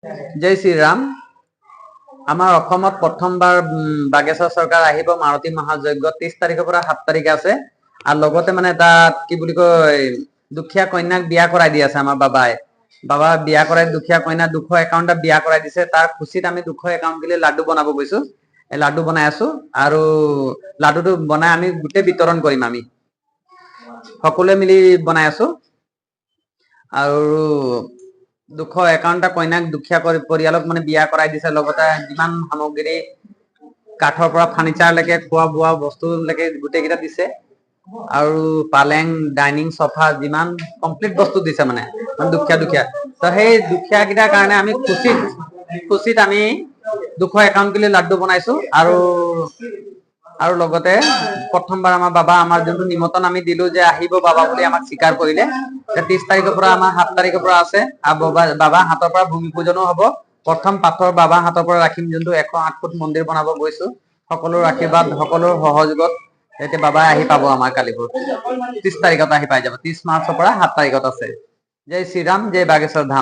জয় শ্ৰীৰাম। আমাৰ অসমত প্ৰথমবাৰ বাগেশ্বৰ চৰকাৰ আহিব মাৰুতি মহাযজ্ঞ 30 তাৰিখৰ পৰা 7 তাৰিখে আছে। আৰু লগতে মানে তাত কি বুলি কয় দুখীয়া কন্যাক বিয়া কৰাই দি আছে আমাৰ বাবা বিয়া কৰাই দুখীয়া কন্যা 200 একাউণ্টত বিয়া কৰাই দিছে। তাৰ খুচিত আমি 200 একাউণ্ট গিলে লাড্ডু বনাব গৈছো। এই লাড্ডু বনাই আছো আৰু লাড্ডুটো বনাই আমি গোটেই বিতৰণ কৰিম। আমি সকলোৱে মিলি বনাই আছো আৰু 200 একাউণ্টটা কন্যাক দুখীয়া পৰিয়ালক মানে বিয়া কৰাই দিছে। লগতে যিমান সামগ্ৰী কাঠৰ পৰা ফাৰ্নিচাৰলৈকে খোৱা বোৱা বস্তুলৈকে গোটেইকেইটা দিছে আৰু পালেং ডাইনিং চফা যিমান কমপ্লিট বস্তু দিছে মানে দুখীয়া তো সেই দুখীয়া কেইটাৰ কাৰণে আমি খুচিত আমি 200 একাউণ্ট গিলে লাড্ডু বনাইছো আৰু লগতে প্ৰথমবাৰ আমাৰ বাবা আমাৰ যোনটো নিমন্ত্ৰণ আমি দিলো যে আহিব বাবা বুলি আমাক স্বীকাৰ কৰিলে। 30 তাৰিখৰ পৰা আমাৰ 7 তাৰিখৰ পৰা আছে আৰু বাবা হাতৰ পৰা ভূমি পূজনো হ'ব। প্ৰথম পাথৰ বাবা হাতৰ পৰা ৰাখিম যোনটো 108 ফুট মন্দিৰ বনাব গৈছো। সকলোৰ আশীৰ্বাদ সকলোৰ সহযোগত এতিয়া বাবাই আহি পাব আমাৰ কালিপুৰ 30 তাৰিখত আহি পাই যাব। 30 মাৰ্চৰ পৰা 7 তাৰিখত আছে। জয় শ্ৰীৰাম, জয় বাগেশ্বৰ ধাম।